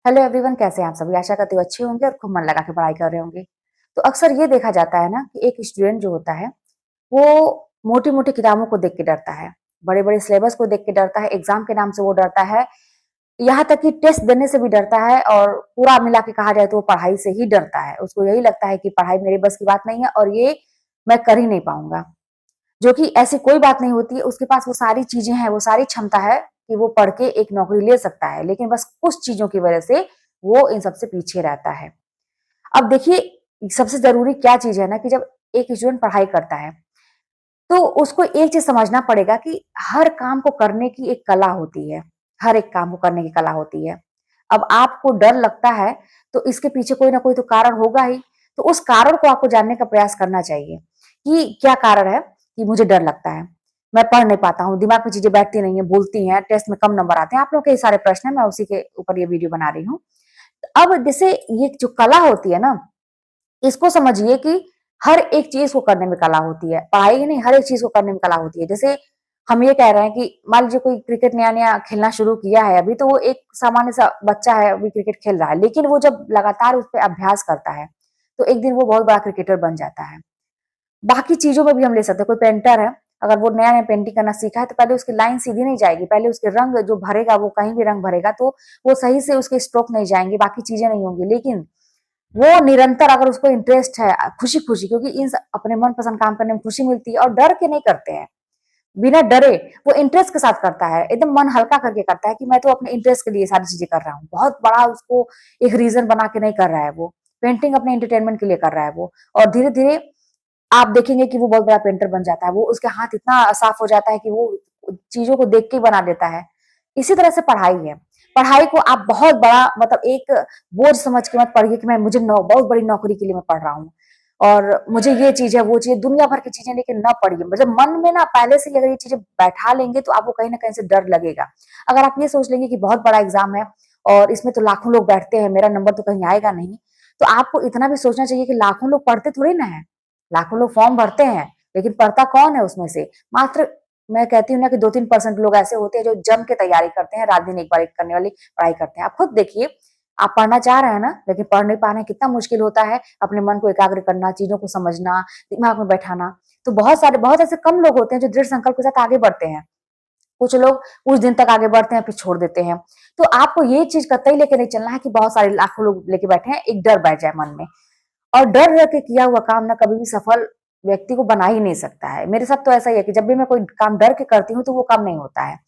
Hello everyone, कैसे हैं आप सभी। आशा करते हो अच्छे होंगे और खूब मन लगा के पढ़ाई कर रहे होंगे। तो अक्सर ये देखा जाता है ना कि एक स्टूडेंट जो होता है वो मोटी मोटी किताबों को देख के डरता है, बड़े बड़े सिलेबस को देख के डरता है, एग्जाम के नाम से वो डरता है, यहाँ तक कि टेस्ट देने से भी डरता है। और पूरा मिला के कहा जाए तो वो पढ़ाई से ही डरता है। उसको यही लगता है कि पढ़ाई मेरे बस की बात नहीं है और ये मैं कर ही नहीं पाऊंगा। जो कि ऐसी कोई बात नहीं होती है। उसके पास वो सारी चीजें हैं, वो सारी क्षमता है कि वो पढ़ के एक नौकरी ले सकता है, लेकिन बस कुछ चीजों की वजह से वो इन सबसे पीछे रहता है। अब देखिए, सबसे जरूरी क्या चीज है ना कि जब एक स्टूडेंट पढ़ाई करता है तो उसको एक चीज समझना पड़ेगा कि हर काम को करने की एक कला होती है। हर एक काम को करने की कला होती है। अब आपको डर लगता है तो इसके पीछे कोई ना कोई तो कारण होगा ही। तो उस कारण को आपको जानने का प्रयास करना चाहिए कि क्या कारण है कि मुझे डर लगता है, मैं पढ़ नहीं पाता हूँ, दिमाग में चीजें बैठती नहीं है, बोलती हैं, टेस्ट में कम नंबर आते हैं। आप लोग के सारे प्रश्न है, मैं उसी के ऊपर ये वीडियो बना रही हूँ। अब जैसे ये जो कला होती है ना, इसको समझिए कि हर एक चीज को करने में कला होती है। पढ़ाई ही नहीं, हर एक चीज को करने में कला होती है। जैसे हम ये कह रहे हैं कि मान लीजिए कोई क्रिकेट नया नया खेलना शुरू किया है अभी, तो वो एक सामान्य सा बच्चा है, अभी क्रिकेट खेल रहा है, लेकिन वो जब लगातार उस पर अभ्यास करता है तो एक दिन वो बहुत बड़ा क्रिकेटर बन जाता है। बाकी चीजों में भी हम ले सकते हैं। कोई पेंटर है, अगर वो नया नया पेंटिंग करना सीखा है तो पहले उसकी लाइन सीधी नहीं जाएगी, पहले उसके रंग जो भरेगा, वो कहीं भी रंग भरेगा तो वो सही से उसके स्ट्रोक नहीं जाएंगे, बाकी चीजें नहीं होंगी। लेकिन वो निरंतर, अगर उसको इंटरेस्ट है, खुशी खुशी, क्योंकि इन अपने मनपसंद काम करने में खुशी मिलती है और डर के नहीं करते हैं, बिना डरे वो इंटरेस्ट के साथ करता है, एकदम मन हल्का करके करता है कि मैं तो अपने इंटरेस्ट के लिए सारी चीजें कर रहा हूँ। बहुत बड़ा उसको एक रीजन बना के नहीं कर रहा है। वो पेंटिंग अपने एंटरटेनमेंट के लिए कर रहा है वो। और धीरे धीरे आप देखेंगे कि वो बहुत बड़ा पेंटर बन जाता है। वो उसके हाथ इतना साफ हो जाता है कि वो चीजों को देख के ही बना देता है। इसी तरह से पढ़ाई है। पढ़ाई को आप बहुत बड़ा, मतलब एक बोझ समझ के मत पढ़िए कि मैं मुझे बहुत बड़ी नौकरी के लिए मैं पढ़ रहा हूँ और मुझे ये चीज है, वो चीज, दुनिया भर की चीजें लेके ना पढ़िए। मतलब मन में ना पहले से ही अगर ये चीजें बैठा लेंगे तो आपको कहीं ना कहीं से डर लगेगा। अगर आप ये सोच लेंगे कि बहुत बड़ा एग्जाम है और इसमें तो लाखों लोग बैठते हैं, मेरा नंबर तो कहीं आएगा नहीं, तो आपको इतना भी सोचना चाहिए कि लाखों लोग पढ़ते थोड़ी ना है। लाखों लोग फॉर्म भरते हैं, लेकिन पढ़ता कौन है उसमें से? मात्र, मैं कहती हूँ ना कि 2-3% लोग ऐसे होते हैं जो जम के तैयारी करते हैं, रात दिन एक बार एक करने वाली पढ़ाई करते हैं। आप खुद देखिए, आप पढ़ना चाह रहे हैं ना, लेकिन पढ़ नहीं पा रहे हैं, कितना मुश्किल होता है अपने मन को एकाग्र करना, चीजों को समझना, दिमाग में बैठाना। तो बहुत ऐसे कम लोग होते हैं जो दृढ़ संकल्प के साथ आगे बढ़ते हैं। कुछ लोग कुछ दिन तक आगे बढ़ते हैं फिर छोड़ देते हैं। तो आपको ये चीज कतई लेके नहीं चलना है कि बहुत सारे लाखों लोग लेके बैठे हैं, एक डर बैठ जाए मन में। और डर रह के किया हुआ काम ना कभी भी सफल व्यक्ति को बना ही नहीं सकता है। मेरे साथ तो ऐसा ही है कि जब भी मैं कोई काम डर के करती हूँ तो वो काम नहीं होता है।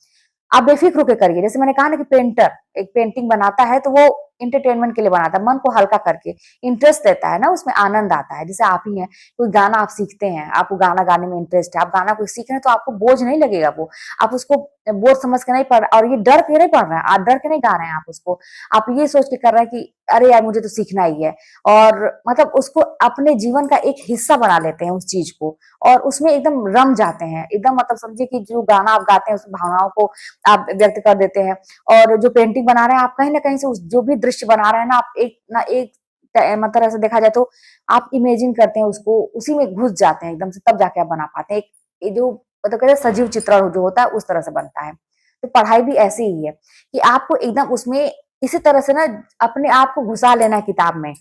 आप बेफिक्र होकर करिए। जैसे मैंने कहा ना कि पेंटर एक पेंटिंग बनाता है तो वो इंटरटेनमेंट के लिए बनाता है, मन को हल्का करके, इंटरेस्ट लेता है ना, उसमें आनंद आता है। जैसे आप ही हैं, कोई गाना आप सीखते हैं, आपको गाना गाने में इंटरेस्ट है, आप गाना कोई सीख रहे हैं तो आपको बोझ नहीं लगेगा वो। आप उसको बोझ समझ के नहीं पढ़, और ये डर के नहीं पढ़ रहे हैं, आप डर के नहीं गा रहे हैं, आप उसको, आप ये सोच के कर रहे हैं कि अरे यार मुझे तो सीखना ही है। और मतलब उसको अपने जीवन का एक हिस्सा बना लेते हैं उस चीज को, और उसमें एकदम रम जाते हैं एकदम। मतलब समझिए कि जो गाना आप गाते हैं उस भावनाओं को आप व्यक्त कर देते हैं। और जो पेंटिंग बना रहे हैं आप, कहीं ना कहीं से उस जो भी दृश्य बना रहे हैं ना, आप एक मतलब ऐसा देखा जाए तो आप इमेजिन करते हैं उसको, उसी में घुस जाते हैं एकदम से, तब जाके आप बना पाते हैं। एक ये जो मतलब कहते हैं सजीव चित्रण जो होता है उस तरह से बनता है। तो पढ़ाई भी ऐसी ही है कि आपको एकदम उसमें इसी तरह से ना अपने आप को घुसा लेना है किताब में।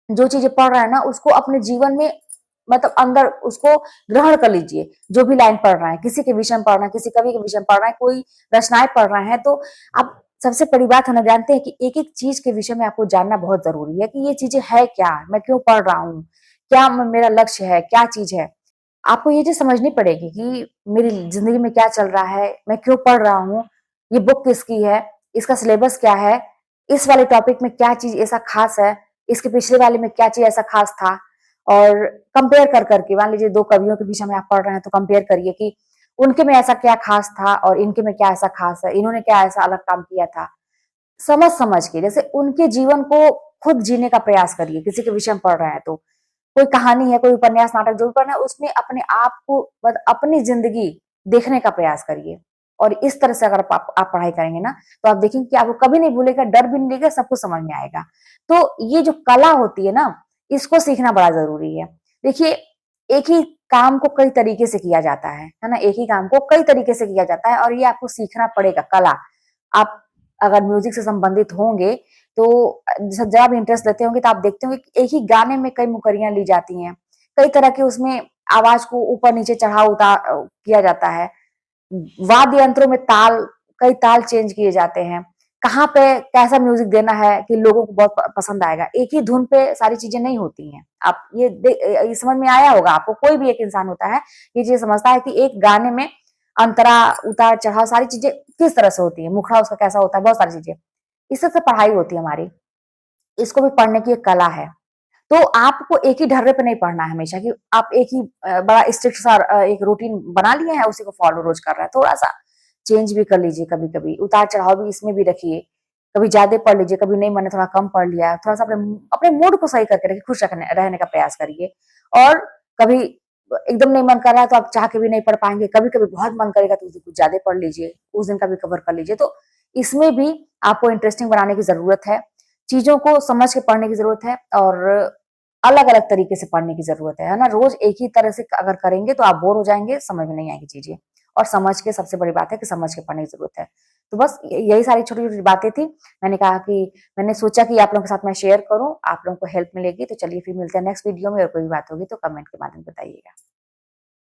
जो चीजें पढ़ रहे हैं ना उसको अपने जीवन में, मतलब अंदर उसको ग्रहण कर लीजिए। जो भी लाइन पढ़ रहे हैं, किसी के विषय में पढ़ रहे हैं, किसी कवि के विषय में पढ़ रहे हैं, कोई रचनाएं पढ़ रहे हैं, तो आप सबसे बड़ी बात है ना, जानते हैं कि एक एक चीज के विषय में आपको जानना बहुत जरूरी है कि ये चीजें है क्या, मैं क्यों पढ़ रहा हूँ, क्या मेरा लक्ष्य है, क्या चीज है। आपको ये चीज समझनी पड़ेगी कि मेरी जिंदगी में क्या चल रहा है, मैं क्यों पढ़ रहा हूँ, ये बुक किसकी है, इसका सिलेबस क्या है, इस वाले टॉपिक में क्या चीज ऐसा खास है, इसके पिछले वाले में क्या चीज ऐसा खास था। और कंपेयर कर करके, मान लीजिए दो कवियों के विषय में आप पढ़ रहे हैं तो कंपेयर करिए कि उनके में ऐसा क्या खास था और इनके में क्या ऐसा खास है, इन्होंने क्या ऐसा अलग काम किया था। समझ समझ के, जैसे उनके जीवन को खुद जीने का प्रयास करिए। किसी के विषय में पढ़ रहे हैं तो कोई कहानी है, कोई उपन्यास, नाटक जो भी पढ़ना है, उसमें अपने आप को, मतलब अपनी जिंदगी देखने का प्रयास करिए। और इस तरह से अगर आप पढ़ाई करेंगे ना तो आप देखेंगे कि आपको कभी नहीं भूलेगा, डर भी नहीं लगेगा, सब कुछ समझ में आएगा। तो ये जो कला होती है ना, इसको सीखना बड़ा जरूरी है। देखिए, एक ही काम को कई तरीके से किया जाता है ना, एक ही काम को कई तरीके से किया जाता है और ये आपको सीखना पड़ेगा कला। आप अगर म्यूजिक से संबंधित होंगे तो जब आप इंटरेस्ट लेते होंगे तो आप देखते होंगे कि एक ही गाने में कई मुकरियां ली जाती हैं, कई तरह के उसमें आवाज को ऊपर नीचे चढ़ा उतार किया जाता है, वाद्य यंत्रों में ताल, कई ताल चेंज किए जाते हैं, कहाँ पे कैसा म्यूजिक देना है कि लोगों को बहुत पसंद आएगा। एक ही धुन पे सारी चीजें नहीं होती हैं। आप ये समझ में आया होगा आपको, कोई भी एक इंसान होता है ये चीज समझता है कि एक गाने में अंतरा, उतार चढ़ाव सारी चीजें किस तरह से होती है, मुखड़ा उसका कैसा होता है, बहुत सारी चीजें। इस तरह से पढ़ाई होती है हमारी। इसको भी पढ़ने की एक कला है। तो आपको एक ही ढर्रे पे नहीं पढ़ना है हमेशा कि आप एक ही बड़ा स्ट्रिक्ट सा एक रूटीन बना लिए हैं, उसी को फॉलो रोज कर रहे हैं। थोड़ा सा चेंज भी कर लीजिए, कभी कभी उतार चढ़ाव भी इसमें भी रखिए। कभी ज्यादा पढ़ लीजिए, कभी नहीं, मैंने थोड़ा कम पढ़ लिया, थोड़ा सा अपने अपने मूड को सही करके रखिए, खुश रखने रहने का प्रयास करिए। और कभी एकदम नहीं मन कर रहा है तो आप चाह के भी नहीं पढ़ पाएंगे, कभी कभी बहुत मन करेगा तो उस दिन कुछ ज्यादा पढ़ लीजिए, उस दिन का भी कवर कर लीजिए। तो इसमें भी आपको इंटरेस्टिंग बनाने की जरूरत है, चीजों को समझ के पढ़ने की जरूरत है, और अलग अलग तरीके से पढ़ने की जरूरत है ना। रोज एक ही तरह से अगर करेंगे तो आप बोर हो जाएंगे, समझ में नहीं आएगी चीजें। और समझ के, सबसे बड़ी बात है कि समझ के पढ़ने की जरूरत है। तो बस यही सारी छोटी छोटी बातें थी। मैंने कहा कि मैंने सोचा कि आप लोगों के साथ मैं शेयर करूं, आप लोगों को हेल्प मिलेगी। तो चलिए फिर मिलते हैं नेक्स्ट वीडियो में, और कोई बात होगी तो कमेंट के माध्यम बताइएगा।